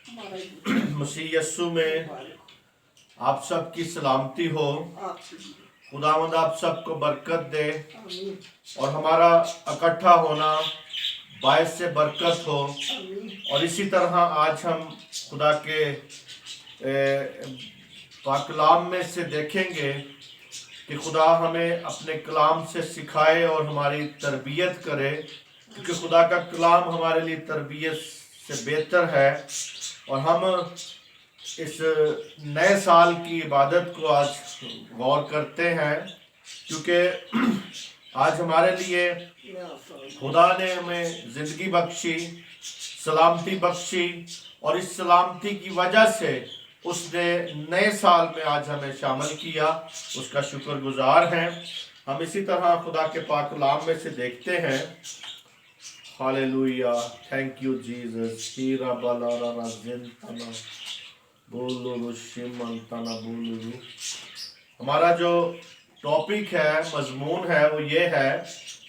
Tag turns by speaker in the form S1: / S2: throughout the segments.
S1: मसीह यस्सु में आप सबकी सलामती हो। खुदावंद आप सबको बरकत दे और हमारा इकट्ठा होना बायस से बरकत हो। और इसी तरह आज हम खुदा के पाक कलाम में से देखेंगे कि खुदा हमें अपने कलाम से सिखाए और हमारी तरबियत करे, क्योंकि खुदा का कलाम हमारे लिए तरबियत से बेहतर है। और हम इस नए साल की इबादत को आज गौर करते हैं, क्योंकि आज हमारे लिए खुदा ने हमें ज़िंदगी बख्शी, सलामती बख्शी, और इस सलामती की वजह से उसने नए साल में आज हमें शामिल किया। उसका शुक्रगुजार हैं। हम इसी तरह खुदा के पाक कलाम में से देखते हैं। Hallelujah, thank you Jesus. हीरा बलारा जिंतना बोलू शिमंतना बोलू। हमारा जो टॉपिक है, मजमून है, वो ये है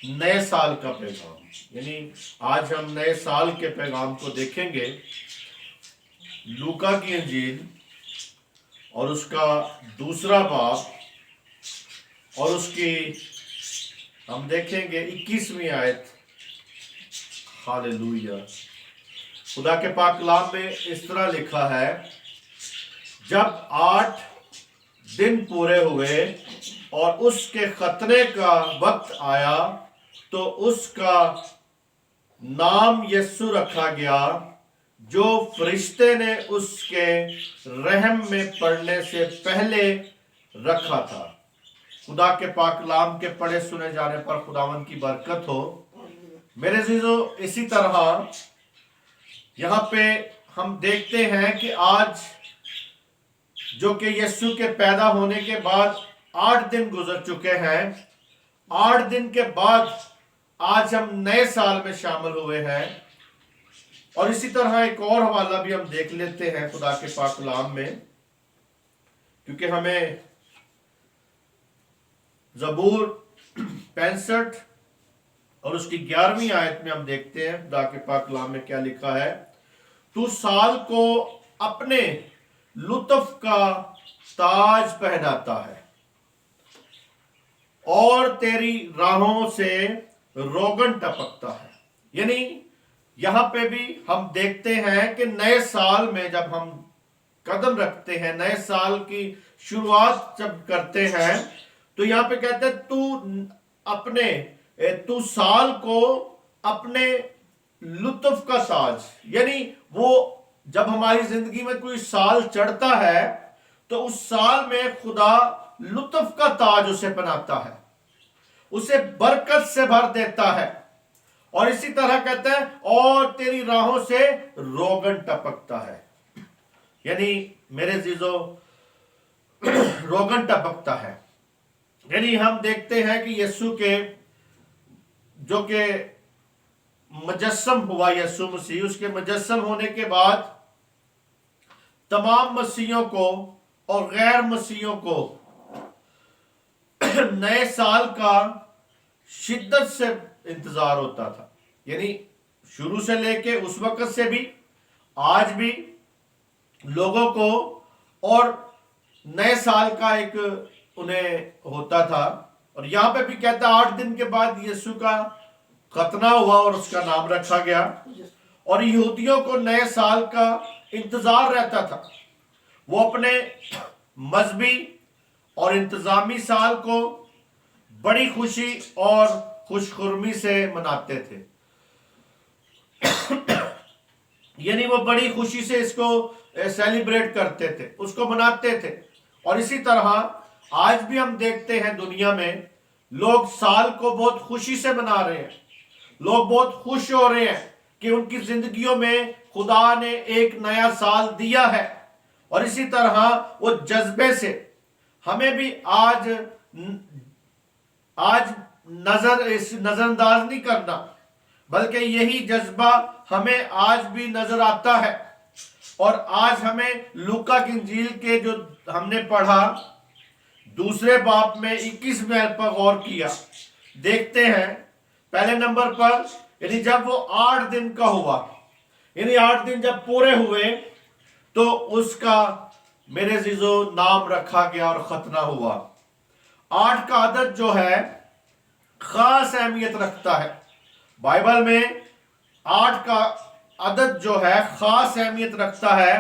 S1: नए साल का पैगाम। यानी आज हम नए साल के पैगाम को देखेंगे। लूका की इंजील और उसका दूसरा बाब और उसकी हम देखेंगे 21वीं आयत। हालेलुया। खुदा के पाक कलाम में इस तरह लिखा है, जब 8 दिन पूरे हुए और उसके खतने का वक्त आया तो उसका नाम यस्सु रखा गया, जो फरिश्ते ने उसके रहम में पढ़ने से पहले रखा था। खुदा के पाक कलाम के पढ़े सुने जाने पर खुदावन की बरकत हो। मेरे अजीजों, इसी तरह यहाँ पे हम देखते हैं कि आज जो कि यीशु के पैदा होने के बाद 8 दिन गुजर चुके हैं। 8 दिन के बाद आज हम नए साल में शामिल हुए हैं। और इसी तरह एक और हवाला भी हम देख लेते हैं खुदा के पाक कलाम में, क्योंकि हमें ज़बूर 65 और उसकी 11वीं आयत में हम देखते हैं खुदा के पाक कलाम में क्या लिखा है। तू साल को अपने लुत्फ का ताज पहनाता है और तेरी राहों से रोगन टपकता है। यानी यहां पे भी हम देखते हैं कि नए साल में जब हम कदम रखते हैं, नए साल की शुरुआत जब करते हैं, तो यहां पे कहते हैं तू साल को अपने लुत्फ का ताज। यानी वो जब हमारी जिंदगी में कोई साल चढ़ता है तो उस साल में खुदा लुत्फ का ताज उसे पहनाता है, उसे बरकत से भर देता है। और इसी तरह कहता है और तेरी राहों से रोगन टपकता है। यानी मेरे अजीजों, रोगन टपकता है। यानी हम देखते हैं कि यीशु के जो कि मुजस्सम हुआ, यीशु मसीह, उसके मुजस्सम होने के बाद तमाम मसीहों को और गैर मसीहों को नए साल का शिद्दत से इंतजार होता था। यानी शुरू से लेके उस वक्त से भी आज भी लोगों को और नए साल का एक उन्हें होता था। और यहां पे भी कहता है 8 दिन के बाद यीशु का खतना हुआ और उसका नाम रखा गया। और यहूदियों को नए साल का इंतजार रहता था। वो अपने मजहबी और इंतजामी साल को बड़ी खुशी और खुशखुर्मी से मनाते थे। यानी वो बड़ी खुशी से इसको सेलिब्रेट करते थे, उसको मनाते थे। और इसी तरह आज भी हम देखते हैं दुनिया में लोग साल को बहुत खुशी से मना रहे हैं। लोग बहुत खुश हो रहे हैं कि उनकी जिंदगियों में खुदा ने एक नया साल दिया है। और इसी तरह वो जज्बे से हमें भी आज नजरअंदाज नहीं करना, बल्कि यही जज्बा हमें आज भी नजर आता है। और आज हमें लूका की इंजील के जो हमने पढ़ा दूसरे बाब में 21वें आयत पर गौर किया, देखते हैं पहले नंबर पर, यानी जब वो 8 दिन का हुआ, यानी 8 दिन जब पूरे हुए तो उसका मेरे अजीजों नाम रखा गया और खतना हुआ। 8 का अदद जो है खास अहमियत रखता है। बाइबल में 8 का अदद जो है खास अहमियत रखता है।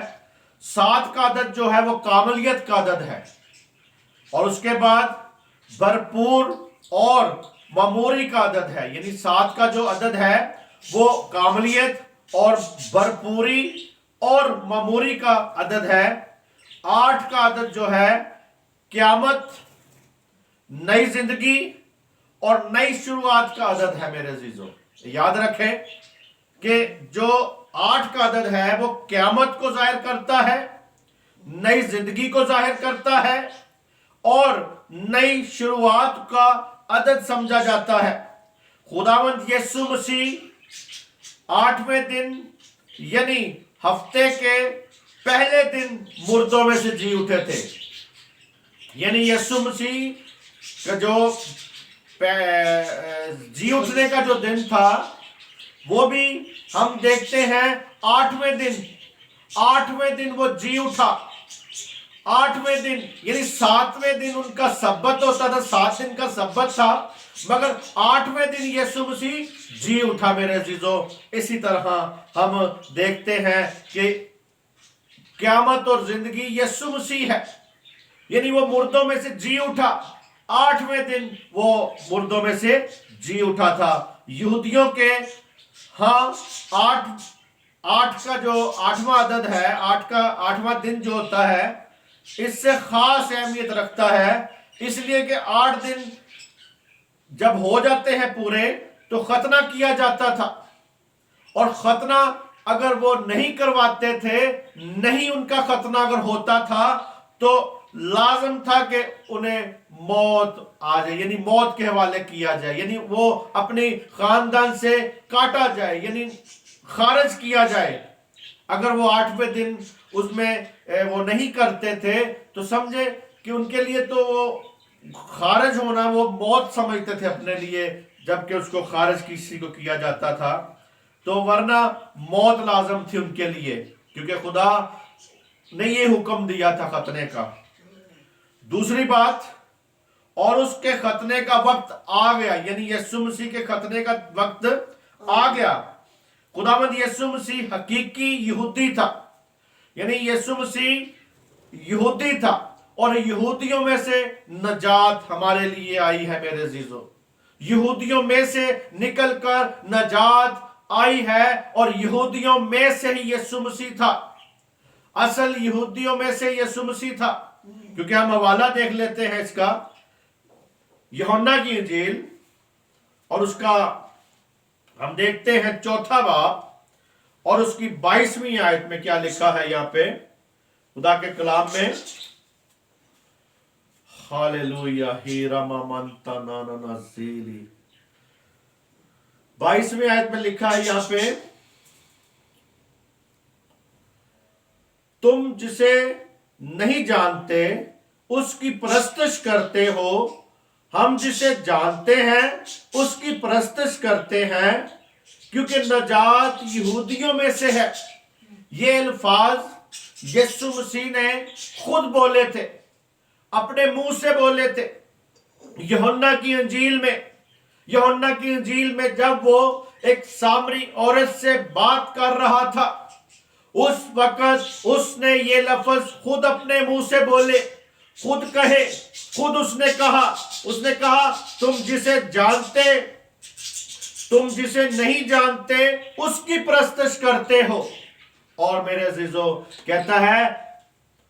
S1: 7 का अदद जो है वो कामलियत का अदद है, और उसके बाद भरपूर और ममूरी का अदद है। यानी 7 का जो अदद है वो कामलियत और भरपूरी और ममूरी का अदद है। 8 का अदद जो है क़यामत, नई जिंदगी और नई शुरुआत का अदद है। मेरे अजीजों, याद रखें कि जो 8 का अदद है वो क़यामत को जाहिर करता है, नई जिंदगी को जाहिर करता है और नई शुरुआत का अदद समझा जाता है। खुदावंद यीशु मसीह 8वें दिन यानी हफ्ते के पहले दिन मुर्दों में से जी उठे थे। यानी यीशु मसीह का जो जी उठने का जो दिन था वो भी हम देखते हैं 8वें दिन वो जी उठा। 8वें दिन यानी 7वें दिन उनका सब्बत होता था, 7 दिन का सब्बत था, मगर 8वें दिन यीशु मसीह जी उठा। मेरे अजीजों, इसी तरह हम देखते हैं कि क़यामत और जिंदगी यीशु मसीह है, यानी वो मुर्दों में से जी उठा। 8वें दिन वो मुर्दों में से जी उठा था। यहूदियों के आठ का जो 8वां अदद है, 8वां दिन जो होता है, इससे खास अहमियत रखता है, इसलिए कि 8 दिन जब हो जाते हैं पूरे तो खतना किया जाता था, और खतना अगर वो नहीं करवाते थे, नहीं उनका खतना अगर होता था तो लाजम था कि उन्हें मौत आ जाए, यानी मौत के हवाले किया जाए, यानी वो अपने खानदान से काटा जाए, यानी खारिज किया जाए। अगर वो 8वें दिन उसमें वो नहीं करते थे तो समझे कि उनके लिए तो वो खारिज होना वो मौत समझते थे अपने लिए, जबकि उसको खारिज किसी को किया जाता था तो वरना मौत लाजम थी उनके लिए, क्योंकि खुदा ने ये हुक्म दिया था खतने का। दूसरी बात, और उसके खतने का वक्त आ गया, यानी यीशु मसीह के खतने का वक्त आ गया। खुदावंद यीशु मसीह हकीकी यहूदी था, यानी यीशु मसीह यहूदी था, और यहूदियों में से नजात हमारे लिए आई है। मेरे अजीजों, यहूदियों में से निकलकर नजात आई है, और यहूदियों में से ही यीशु मसीह था। असल यहूदियों में से यीशु मसीह था, क्योंकि हम हवाला देख लेते हैं इसका, यूहन्ना की इंजील, और उसका हम देखते हैं 4वां बाब और उसकी 22वीं आयत में क्या लिखा है। यहाँ पे खुदा के कलाम में, हालेलुया, हीरा मामंता नाना नज़ीली, 22वीं आयत में लिखा है यहाँ पे, तुम जिसे नहीं जानते उसकी परस्तिश करते हो, हम जिसे जानते हैं उसकी परस्तिश करते हैं, क्योंकि नजात यहूदियों में से है। ये अल्फाज यीशु मसीह ने खुद बोले थे, अपने मुंह से बोले थे। यूहन्ना की इंजील में जब वो एक सामरी औरत से बात कर रहा था, उस वक्त उसने ये लफ्ज खुद अपने मुंह से बोले, खुद उसने कहा तुम जिसे नहीं जानते उसकी परस्तिश करते हो। और मेरे अजीजों, कहता है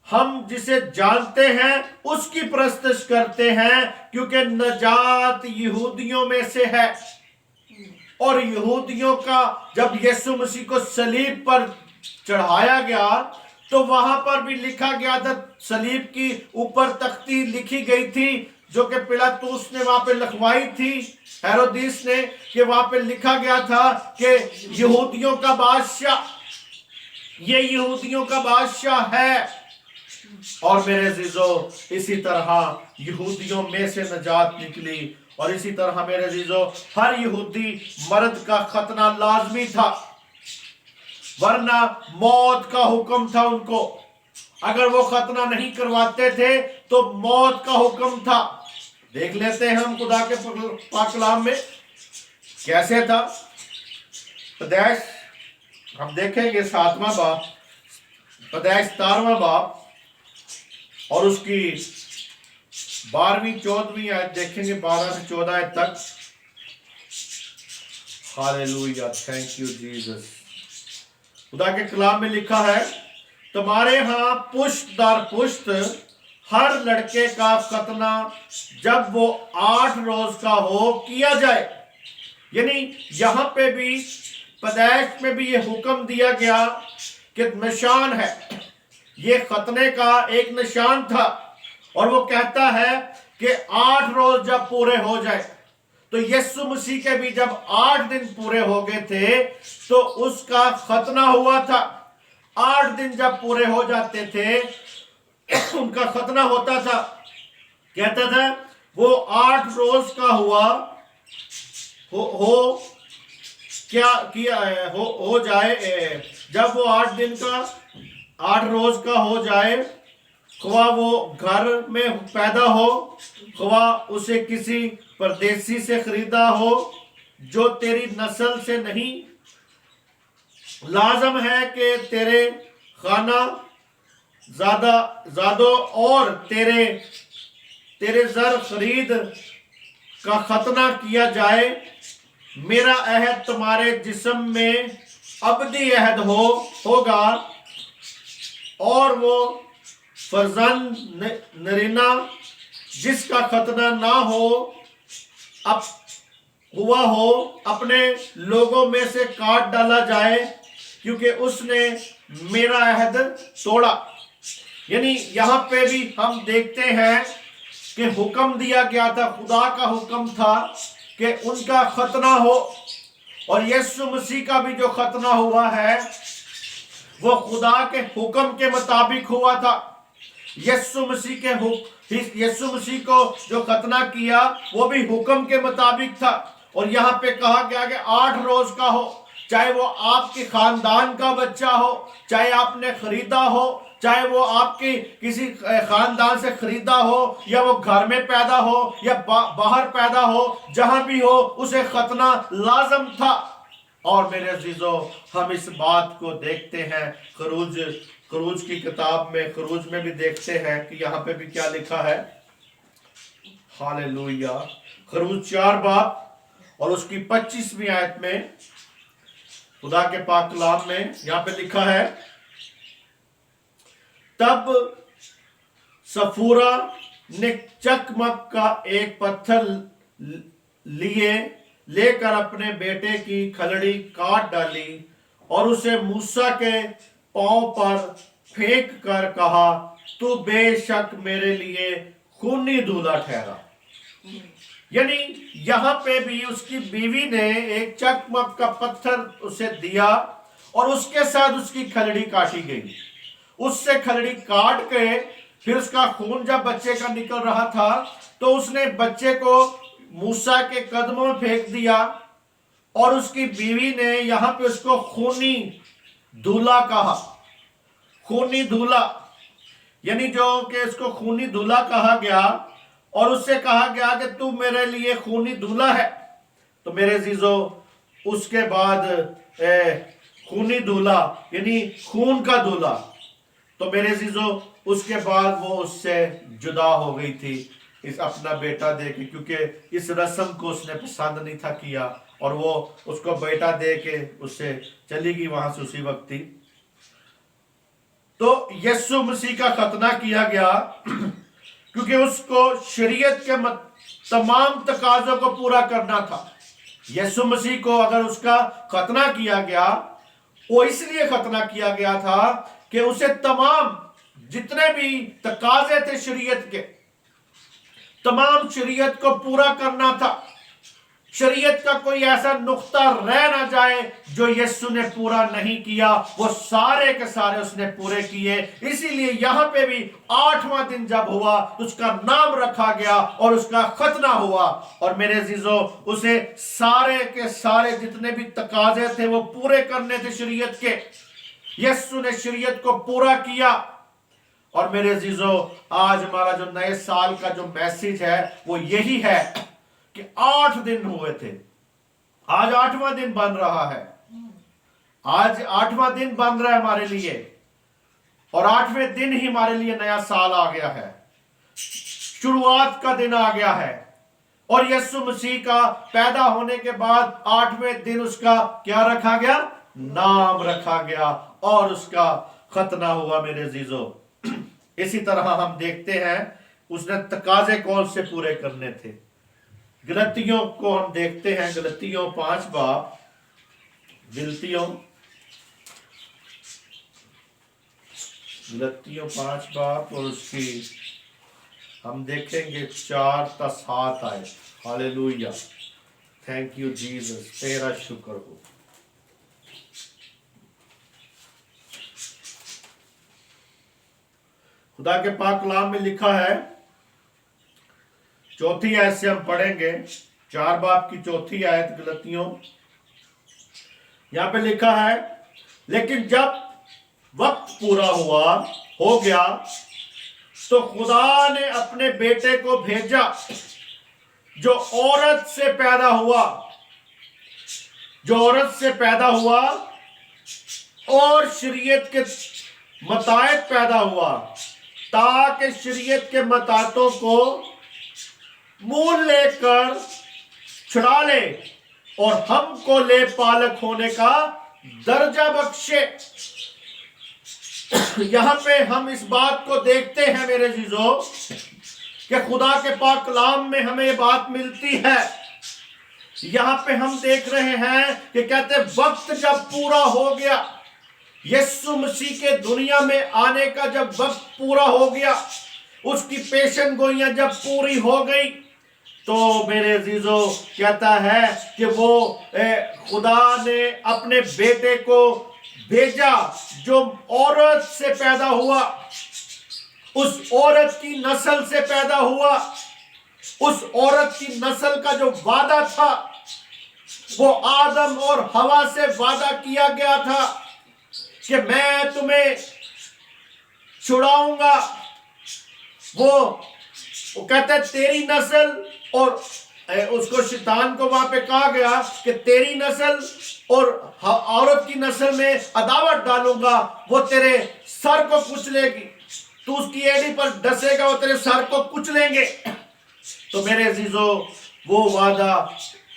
S1: हम जिसे जानते हैं उसकी परस्तिश करते हैं, क्योंकि नजात यहूदियों में से है। और यहूदियों का जब यीशु मसीह को सलीब पर चढ़ाया गया तो वहां पर भी लिखा गया था, सलीब की ऊपर तख्ती लिखी गई थी जो कि पिलातुस ने वहां पे लिखवाई थी, हेरोदिस ने, कि वहां पे लिखा गया था कि यहूदियों का बादशाह, ये यहूदियों का बादशाह है। और मेरे अजीजों, इसी तरह यहूदियों में से नजात निकली, और इसी तरह मेरे अजीजों, हर यहूदी मर्द का खतना लाजमी था। ورنہ موت کا حکم تھا ان کو. اگر وہ ختنہ نہیں کرواتے تھے تو موت کا حکم تھا. دیکھ لیتے ہیں ہم خدا کے پاک کلام میں کیسے تھا. پیدائش ہم دیکھیں گے 7واں باب، پیدائش 17واں باب اور اس کی 12ویں 14ویں آیت دیکھیں گے، 12 سے 14 آیت تک. ہاللیلویہ، تھینک یو جیسس. خدا کے کلام میں لکھا ہے، تمہارے ہاں پشت در پشت ہر لڑکے کا ختنہ جب وہ 8 روز کا ہو کیا جائے. یعنی یہاں پہ بھی پیدائش میں بھی یہ حکم دیا گیا کہ نشان ہے، یہ ختنے کا ایک نشان تھا. اور وہ کہتا ہے کہ 8 روز جب پورے ہو جائے، تو یسوع مسیح کے بھی جب 8 دن پورے ہو گئے تھے تو اس کا ختنہ ہوا تھا. 8 دن جب پورے ہو جاتے تھے ان کا ختنہ ہوتا تھا. کہتا تھا وہ 8 روز کا ہوا ہو جائے. جب وہ 8 دن کا 8 روز کا ہو جائے، خواہ وہ گھر میں پیدا ہو، خواہ اسے کسی پردیسی سے خریدا ہو جو تیری نسل سے نہیں، لازم ہے کہ تیرے خانہ زادوں اور تیرے زر خرید کا ختنہ کیا جائے. میرا عہد تمہارے جسم میں ابدی عہد ہوگا، اور وہ فرزند نرینہ جس کا ختنہ نہ ہوا ہو اپنے لوگوں میں سے کاٹ ڈالا جائے، کیونکہ اس نے میرا عہد توڑا. یعنی یہاں پہ بھی ہم دیکھتے ہیں کہ حکم دیا گیا تھا، خدا کا حکم تھا کہ ان کا ختنہ ہو. اور یسوع مسیح کا بھی جو ختنہ ہوا ہے وہ خدا کے حکم کے مطابق ہوا تھا. یسوع مسیح کو جو ختنہ کیا وہ بھی حکم کے مطابق تھا. اور یہاں پہ کہا گیا کہ 8 روز کا ہو، چاہے وہ آپ کے خاندان کا بچہ ہو، چاہے آپ نے خریدا ہو، چاہے وہ آپ کی کسی خاندان سے خریدا ہو، یا وہ گھر میں پیدا ہو یا باہر پیدا ہو، جہاں بھی ہو اسے ختنہ لازم تھا. اور میرے عزیزو، ہم اس بات کو دیکھتے ہیں خروج کی کتاب میں، خروج میں بھی دیکھتے ہیں کہ یہاں پہ بھی کیا لکھا ہے. ہاللیلویہ. خروج 4 باب اور اس کی 25ویں آیت میں خدا کے پاک کلام میں یہاں پہ لکھا ہے، تب سفورا نے چکمک کا ایک پتھر لے کر اپنے بیٹے کی کھلڑی کاٹ ڈالی اور اسے موسیٰ کے پاؤں پر پھینک کر کہا، تو بے شک میرے لیے خونی دولہا ٹھہرا. یعنی یہاں پہ بھی اس کی بیوی نے ایک چکمک کا پتھر اسے دیا اور اس کے ساتھ اس کی کھلڑی کاٹی گئی. اس سے کھلڑی کاٹ کے پھر اس کا خون جب بچے کا نکل رہا تھا تو اس نے بچے کو موسیٰ کے قدموں میں پھینک دیا. اور اس کی بیوی نے یہاں پہ اس کو خونی دولہا کہا. خونی دولہا یعنی جو کہ اس کو خونی دولہا کہا گیا، اور اس سے کہا گیا کہ تو میرے لیے خونی دولہا ہے. تو میرے عزیزو، اس کے بعد خونی دولہا یعنی خون کا دولہا، تو میرے عزیزو اس کے بعد وہ اس سے جدا ہو گئی تھی اپنا بیٹا دے کے، کیونکہ اس رسم کو اس نے پسند نہیں تھا کیا، اور وہ اس کو بیٹا دے کے اس سے چلی گئی وہاں سے اسی وقت ہی. تو یسوع مسیح کا ختنہ کیا گیا کیونکہ اس کو شریعت کے تمام تقاضوں کو پورا کرنا تھا. یسوع مسیح کو اگر اس کا ختنہ کیا گیا، وہ اس لیے ختنہ کیا گیا تھا کہ اسے تمام جتنے بھی تقاضے تھے شریعت کے، تمام شریعت کو پورا کرنا تھا. شریعت کا کوئی ایسا نقطہ رہ نہ جائے جو یسوع نے پورا نہیں کیا. وہ سارے کے سارے اس نے پورے کیے. اسی لیے یہاں پہ بھی 8واں دن جب ہوا تو اس کا نام رکھا گیا اور اس کا ختنہ ہوا. اور میرے عزیزو، اسے سارے کے سارے جتنے بھی تقاضے تھے وہ پورے کرنے تھے شریعت کے. यीशु ने शरीयत को पूरा किया। और मेरे अजीजों, आज हमारा जो नए साल का जो मैसेज है वो यही है कि 8 दिन हुए थे, आज 8वां दिन बन रहा है, आज 8वां दिन बन रहा है हमारे लिए, और 8वें दिन ही हमारे लिए नया साल आ गया है, शुरुआत का दिन आ गया है। और यीशु मसीह का पैदा होने के बाद 8वें दिन उसका क्या रखा गया? नाम रखा गया और उसका खतना हुआ। मेरे अजीजों, इसी तरह हम देखते हैं उसने तकाजे कौन से पूरे करने थे। गलतियों को हम देखते हैं, गलतियों 5 बाब, गलतियों 5 बाब और उसकी हम देखेंगे 4 ता 7 आए। हालेलुया, थैंक यू जीसस, तेरा शुक्र हो। खुदा के पाक कलाम में लिखा है, 4थी आयत से हम पढ़ेंगे, 4 बाब की 4थी आयत गलतियों। यहां पे लिखा है, लेकिन जब वक्त पूरा हो गया तो खुदा ने अपने बेटे को भेजा जो औरत से पैदा हुआ, और शरीयत के मतायत पैदा हुआ, ताकि शरीयत के मतातों को मूल लेकर छुड़ा ले और हमको ले पालक होने का दर्जा बख्शे। यहां पे हम इस बात को देखते हैं मेरे अजीजों कि खुदा के पाक कलाम में हमें ये बात मिलती है। यहां पे हम देख रहे हैं कि कहते वक्त जब पूरा हो गया, यीशु मसीह के दुनिया में आने का जब वक्त पूरा हो गया, उसकी पेशन गोइयां जब पूरी हो गई, तो मेरे अजीजों कहता है कि वो खुदा ने अपने बेटे को भेजा जो औरत से पैदा हुआ, उस औरत की नस्ल से पैदा हुआ। उस औरत की नस्ल का जो वादा था वो आदम और हवा से वादा किया गया था कि मैं तुम्हें छुड़ाऊंगा। वो कहता है तेरी नस्ल, और उसको शैतान को वहां पे कहा गया कि तेरी नस्ल और औरत की नस्ल में अदावत डालूंगा, वो तेरे सर को कुचलेगी, तू उसकी एड़ी पर डसेगा, वो तेरे सर को कुचलेंगे। तो मेरे अजीजों, वो वादा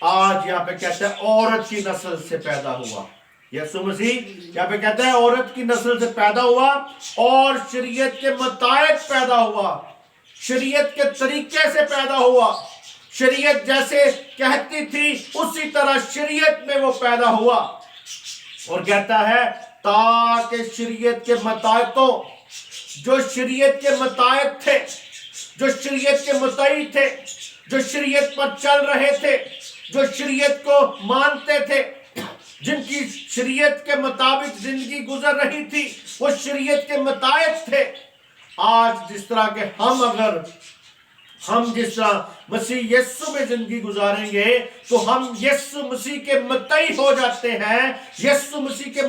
S1: आज यहाँ पे कहता है औरत की नस्ल से पैदा हुआ। यीशु मसीह यहाँ पे कहता है औरत की नस्ल से पैदा हुआ और शरीयत के मुताबिक पैदा हुआ, शरीयत के तरीके से पैदा हुआ। शरीयत जैसे कहती थी उसी तरह शरीयत में वो पैदा हुआ। और कहता है ताकि शरीयत के मुताबिकों, जो शरीयत के मुताबिक थे, जो शरीयत के मुतई थे, जो शरीयत पर चल रहे थे, जो शरीयत को मानते थे, जिनकी शरीयत के मुताबिक जिंदगी गुजर रही थी, वो शरीयत के मुताबिक थे। आज जिस तरह के हम जिस तरह मसीह यीशु में जिंदगी गुजारेंगे तो हम यीशु मसीह के मुतई हो जाते हैं, यीशु मसीह के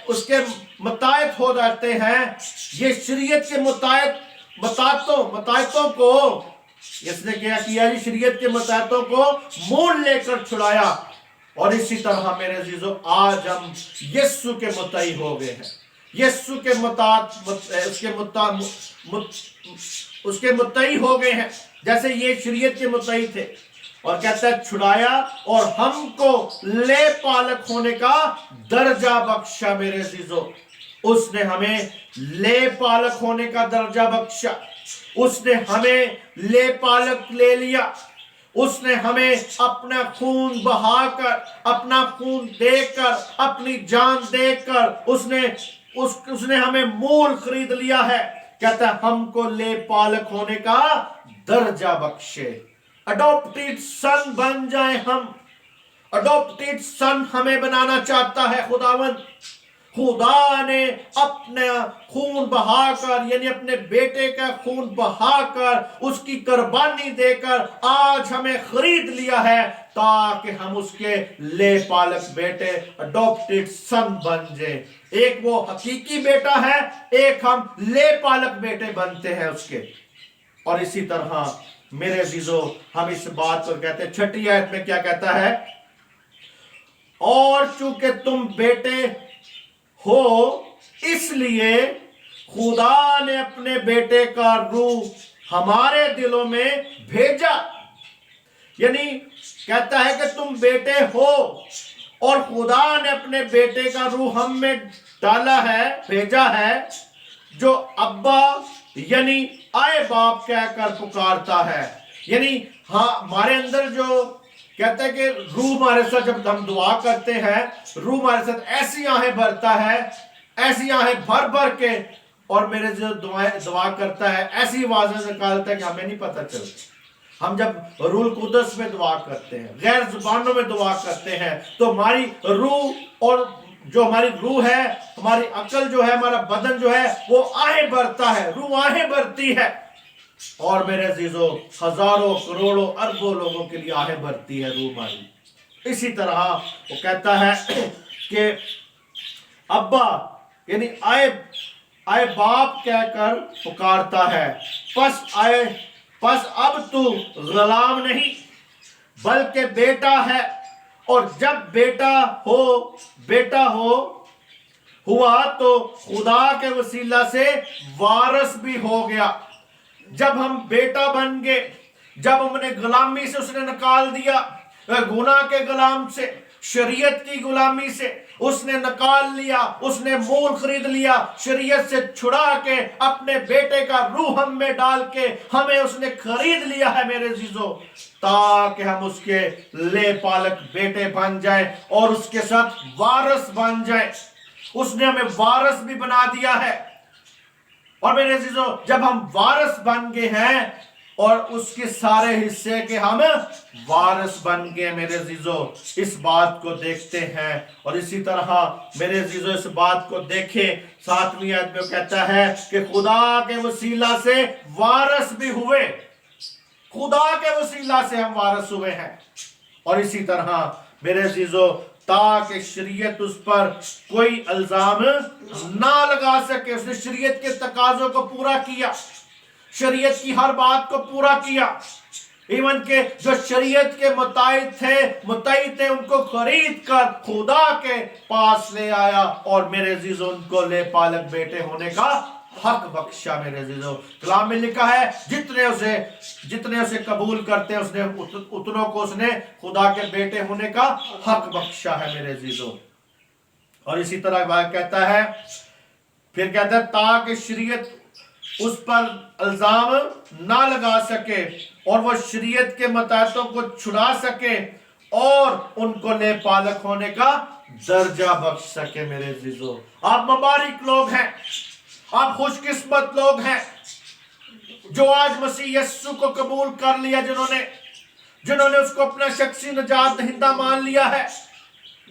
S1: उसके मुताबिक हो जाते हैं। ये शरीयत के मुताबिकों को इसने क्या किया जी? शरीयत के मुताबिकों को मोल लेकर छुड़ाया। और इसी तरह मेरे अजीजों आज हम यीशु के मुतई हो गए हैं, यीशु के उसके मुतई हो गए हैं जैसे ये शरीयत के मुतई थे। और कहता है छुड़ाया और हमको ले पालक होने का दर्जा बख्शा। मेरे अजीजों, उसने हमें ले पालक होने का दर्जा बख्शा, उसने हमें ले पालक ले लिया, उसने हमें अपना खून बहाकर, अपना खून देकर, अपनी जान देकर उसने हमें मूल खरीद लिया है। कहता है हमको ले पालक होने का दर्जा बख्शे, अडॉप्टेड सन बन जाए हम। अडॉप्टेड सन हमें बनाना चाहता है खुदावंद। खुदा ने अपना खून बहाकर, यानी अपने बेटे का खून बहाकर, उसकी कुर्बानी देकर आज हमें खरीद लिया है, ताकि हम उसके ले पालक बेटे, अडॉप्टेड सन बन जाए। एक वो हकीकी बेटा है, एक हम ले पालक बेटे बनते हैं उसके। और इसी तरह मेरे अजीजों, हम इस बात को कहते हैं, 6ठी आयत में क्या कहता है, और चूंकि तुम बेटे हो, इसलिए खुदा ने अपने बेटे का रूह हमारे दिलों में भेजा। यानी कहता है कि तुम बेटे हो और खुदा ने अपने बेटे का रूह हम में डाला है, भेजा है, जो अब्बा यानी आए बाप कहकर पुकारता है। यानी हाँ, हमारे अंदर जो कहता है कि रूह हमारे साथ जब हम दुआ करते हैं, रूह हमारे साथ ऐसी आहें भरता है, ऐसी आहें भर भर के, और मेरे जो दुआ करता है ऐसी आवाजें निकालता है कि हमें नहीं पता चलता। हम जब रूह कुदस में दुआ करते हैं, गैर जुबानों में दुआ करते हैं, तो हमारी रूह और जो हमारी रूह है, हमारी अकल जो है, हमारा बदन जो है, वो आहें भरता है, रूह आहें भरती है। और मेरे अजीजों, हजारों करोड़ों अरबों लोगों के लिए आहें भरती है रूह हमारी। इसी तरह वो कहता है कि अब्बा यानी आए बाप कहकर पुकारता है, बस अब तू गुलाम नहीं बल्कि बेटा है, और जब बेटा हुआ तो खुदा के वसीला से वारिस भी हो गया। जब हम बेटा बन गए, जब हमने गुलामी से उसने निकाल दिया, गुनाह के गुलाम से, शरीयत की गुलामी से उसने निकाल लिया, उसने मूल खरीद लिया, शरीयत से छुड़ा के अपने बेटे का रूह हम में डाल के हमें उसने खरीद लिया है मेरे अजीजों, ताकि हम उसके ले पालक बेटे बन जाए और उसके साथ वारिस बन जाए। उसने हमें वारिस भी बना दिया है। और मेरे अजीजों, जब हम वारिस बन गए हैं और उसके सारे हिस्से के हम वारिस बन गए मेरे अजीजों, इस बात को देखते हैं। और इसी तरह मेरे अजीजों, इस बात को देखें, 7वीं आयत में कहता है कि खुदा के वसीला से वारिस भी हुए, खुदा के वसीला से हम वारिस हुए हैं। और इसी तरह मेरे अजीजों, ताकि शरीयत उस पर कोई इल्जाम ना लगा सके, उसने शरीयत के तकाजों को पूरा किया, शरीयत की हर बात को पूरा किया। इवन के जो शरीयत के मुताबिक थे उनको खरीद कर खुदा के पास ले आया और मेरे अजीजों उनको ले पालक बेटे होने का हक बख्शा। मेरे अजीजों, कलाम में लिखा है जितने उसे कबूल करते हैं उसने उतनों को उसने खुदा के बेटे होने का हक बख्शा है मेरे अजीजों। और इसी तरह वह कहता है, फिर कहता है ताकि शरीयत उस पर इल्जाम ना लगा सके और वो शरीयत के मुताबिक को छुड़ा सके और उनको ले पालक होने का दर्जा बख्श सके। मेरे अजीजों, आप मुबारक लोग हैं, आप खुशकिस्मत लोग हैं जो आज मसीह यीशु को कबूल कर लिया, जिन्होंने उसको अपना शख्सी निजात दहिंदा मान लिया है,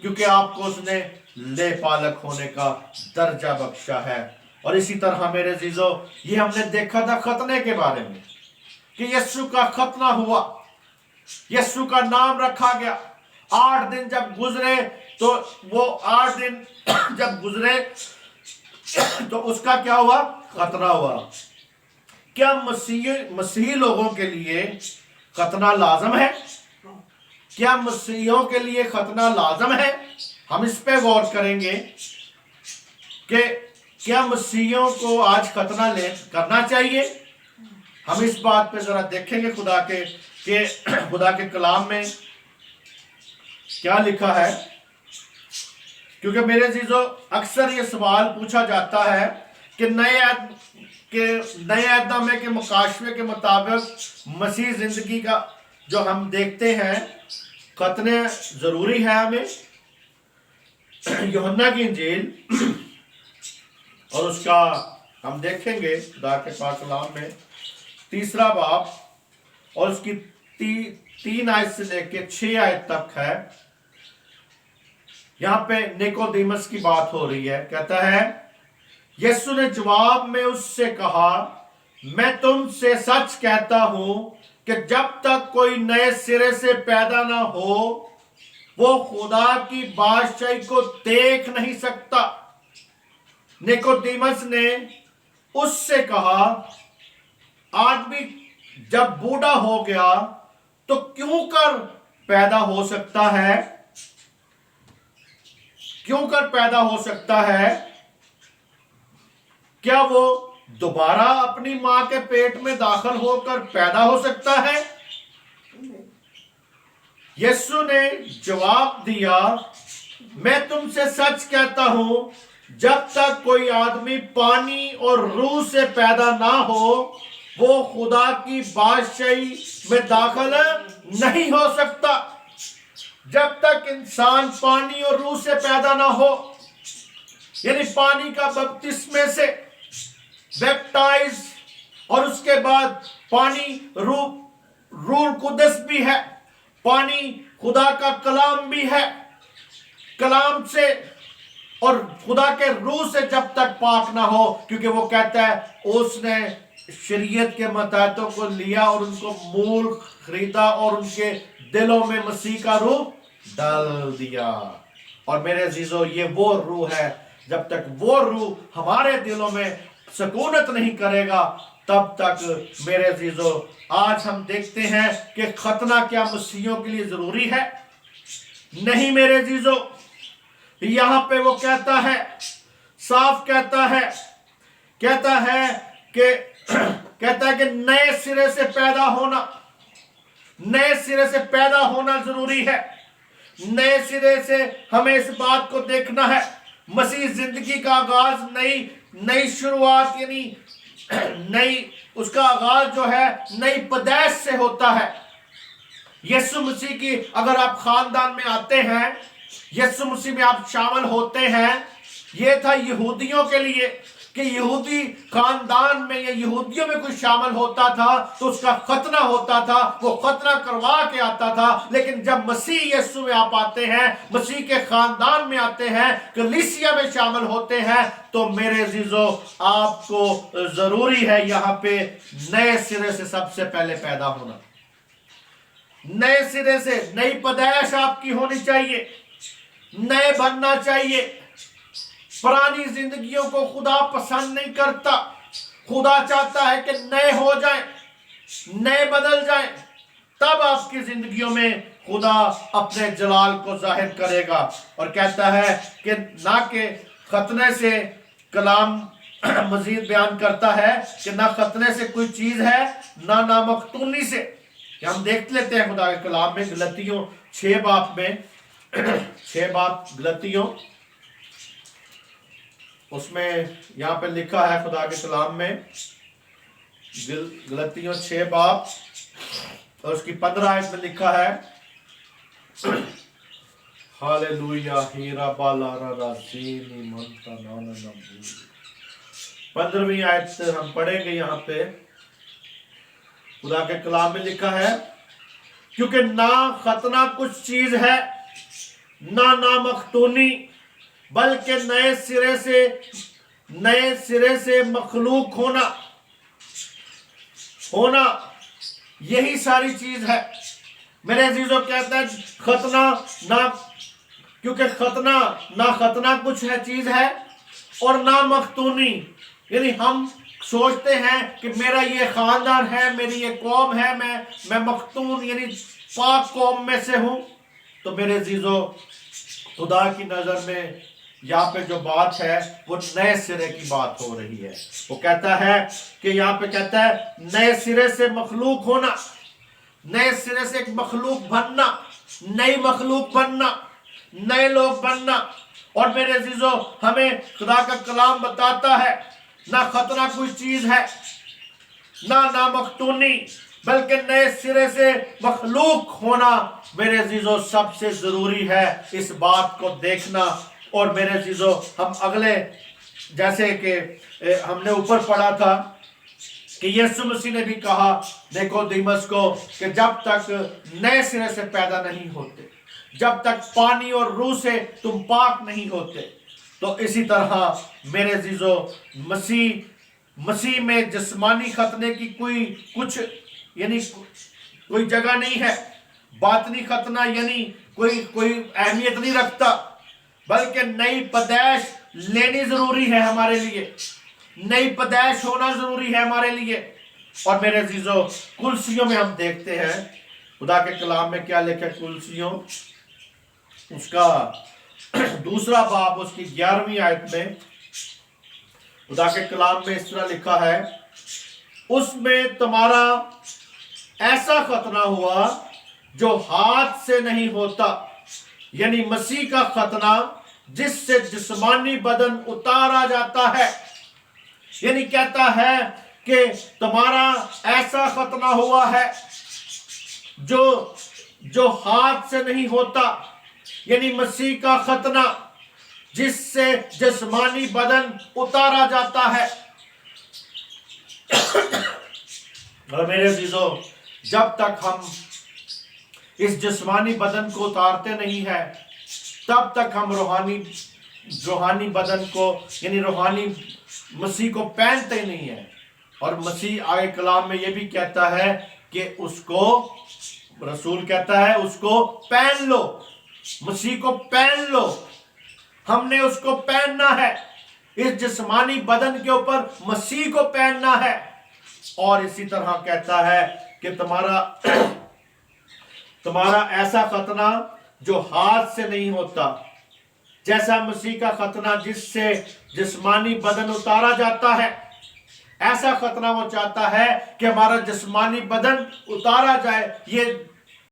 S1: क्योंकि आपको उसने ले पालक होने का दर्जा बख्शा है। और इसी तरह मेरे अजीजों, ये हमने देखा था खतने के बारे में कि यीशु का खतना हुआ, यीशु का नाम रखा गया। 8 दिन जब गुजरे तो वो 8 दिन जब गुजरे तो उसका क्या हुआ? खतना हुआ। क्या मसीही लोगों के लिए खतना लाजम है? क्या मसीहियों के लिए खतना लाजम है? हम इस पे गौर करेंगे कि क्या मसीहियों को आज खतना करना चाहिए। हम इस बात पे जरा देखेंगे खुदा के कलाम में क्या लिखा है, क्योंकि मेरे अजीजों अक्सर ये सवाल पूछा जाता है कि नए अहदनामे के मुकाशफे के मुताबिक मसीह जिंदगी का जो हम देखते हैं, खतने जरूरी है हमें। यूहन्ना की इंजील और उसका हम देखेंगे खुदा के पाक कलाम में 3 बाब और उसकी 3 आयत से लेकर 6 आयत तक है। यहां पे निकोदेमस की बात हो रही है। कहता है, यीशु ने जवाब में उससे कहा, मैं तुमसे सच कहता हूं कि जब तक कोई नए सिरे से पैदा ना हो वो खुदा की बादशाही को देख नहीं सकता। निकोदेमस ने उससे कहा, आदमी जब बूढ़ा हो गया तो क्यों कर पैदा हो सकता है? क्यों कर पैदा हो सकता है? क्या वो दोबारा अपनी मां के पेट में दाखिल होकर पैदा हो सकता है? यीशु ने जवाब दिया, मैं तुमसे सच कहता हूं, जब तक कोई आदमी पानी और रूह से पैदा ना हो वो खुदा की बादशाही में दाखिल नहीं हो सकता। जब तक इंसान पानी और रूह से पैदा ना हो, यानी पानी का बपतिस्मे से बैप्टाइज, और उसके बाद पानी रूह कुदस भी है, पानी खुदा का कलाम भी है, कलाम से और खुदा के रूह से जब तक पाक ना हो, क्योंकि वो कहता है उसने शरीयत के मतातों को लिया और उनको मूल खरीदा और उनके दिलों में मसीह का रूह डाल दिया। और मेरे अजीजों, ये वो रूह है, जब तक वो रूह हमारे दिलों में सकूनत नहीं करेगा तब तक मेरे अजीजों, आज हम देखते हैं कि खतना क्या मसीहियों के लिए जरूरी है? नहीं मेरे अजीजों। यहां पे वो कहता है, साफ कहता है कि नए सिरे से पैदा होना, नए सिरे से पैदा होना जरूरी है। नए सिरे से हमें इस बात को देखना है, मसीह जिंदगी का आगाज, नई शुरुआत, यानी नई उसका आगाज जो है नई पैदाइश से होता है। यीशु मसीह की अगर आप खानदान में आते हैं, यीशु मसीह में आप शामिल होते हैं, ये था यहूदियों के लिए कि यहूदी खानदान में या यहूदियों में कोई शामिल होता था तो उसका खतना होता था, वो खतना करवा के आता था। लेकिन जब मसीह यीशु में आप आते हैं, मसीह के खानदान में आते हैं, कलीसिया में शामिल होते हैं, तो मेरे अजीजों आपको जरूरी है यहाँ पे नए सिरे से सबसे पहले पैदा होना। नए सिरे से नई पैदाइश आपकी होनी चाहिए, नए बनना चाहिए। पुरानी जिंदगियों को खुदा पसंद नहीं करता। खुदा चाहता है कि नए हो जाएं, नए बदल जाएं, तब आपकी जिंदगियों में खुदा अपने जलाल को जाहिर करेगा। और कहता है कि ना के खतने से, कलाम मजीद बयान करता है कि ना खतने से कोई चीज है, ना नामख्तूनी से। हम देख लेते हैं खुदा के कलाम में, गलतियों 6 बाब में 6 बाब गलतियों, उसमें यहां पे लिखा है खुदा के कलाम में, गलतियों 6 बाब और उसकी 15 आयत में लिखा है, हालेलुया, हीरा बालारा राजीनी मनता नाना नबू। 15वीं आयत से हम पढ़ेंगे। यहाँ पे खुदा के कलाम में लिखा है, क्योंकि ना खतना कुछ चीज है, ना नामख्तूनी, बल्कि नए सिरे से मखलूक होना यही सारी चीज है। मेरे अजीजों, कहता है खतना ना, क्योंकि खतना कुछ है चीज है, और ना मख्तूनी, यानी हम सोचते हैं कि मेरा ये खानदान है, मेरी ये कौम है, मैं मख्तून यानी पाक कौम में से हूं। तो मेरे अजीजों, खुदा की नजर में यहाँ पे जो बात है वो नए सिरे की बात हो रही है। वो कहता है कि यहाँ पे कहता है नए सिरे से मखलूक होना, नए सिरे से एक मखलूक बनना, नई मखलूक बनना, नए लोग बनना। और मेरे अजीजों, हमें खुदा का कलाम बताता है ना खतरा कोई चीज है, ना नामख्तूनी, बल्कि नए सिरे से मखलूक होना मेरे अजीजों सबसे जरूरी है। इस बात को देखना। और मेरे अजीजों, हम अगले, जैसे कि हमने ऊपर पढ़ा था कि यीशु मसीह ने भी कहा निकोदेमस को कि जब तक नए सिरे से पैदा नहीं होते, جب تک پانی اور روح سے تم پاک نہیں ہوتے۔ تو اسی طرح میرے عزیزو، مسیح میں جسمانی ختنے کی کوئی جگہ نہیں ہے۔ باطنی ختنہ یعنی کوئی اہمیت نہیں رکھتا، بلکہ نئی پیدائش لینی ضروری ہے ہمارے لیے، نئی پیدائش ہونا ضروری ہے ہمارے لیے۔ اور میرے عزیزو، کلسیوں میں ہم دیکھتے ہیں خدا کے کلام میں کیا لکھا ہے۔ کلسیوں اس کا 2 باب اس کی 11ویں آیت میں خدا کے کلام میں اس طرح لکھا ہے، اس میں تمہارا ایسا ختنہ ہوا جو ہاتھ سے نہیں ہوتا، یعنی مسیح کا ختنہ جس سے جسمانی بدن اتارا جاتا ہے۔ یعنی کہتا ہے کہ تمہارا ایسا ختنہ ہوا ہے جو ہاتھ سے نہیں ہوتا، یعنی مسیح کا ختنہ جس سے جسمانی بدن اتارا جاتا ہے۔ اور میرے عزیزو، جب تک ہم اس جسمانی بدن کو اتارتے نہیں ہیں، تب تک ہم روحانی بدن کو یعنی روحانی مسیح کو پہنتے نہیں ہیں۔ اور مسیح آگے کلام میں یہ بھی کہتا ہے کہ اس کو رسول کہتا ہے اس کو پہن لو، مسیح کو پہن لو۔ ہم نے اس کو پہننا ہے، اس جسمانی بدن کے اوپر مسیح کو پہننا ہے۔ اور اسی طرح کہتا ہے کہ تمہارا ایسا ختنہ جو ہاتھ سے نہیں ہوتا، جیسا مسیح کا ختنہ جس سے جسمانی بدن اتارا جاتا ہے، ایسا ختنہ وہ چاہتا ہے کہ ہمارا جسمانی بدن اتارا جائے۔ یہ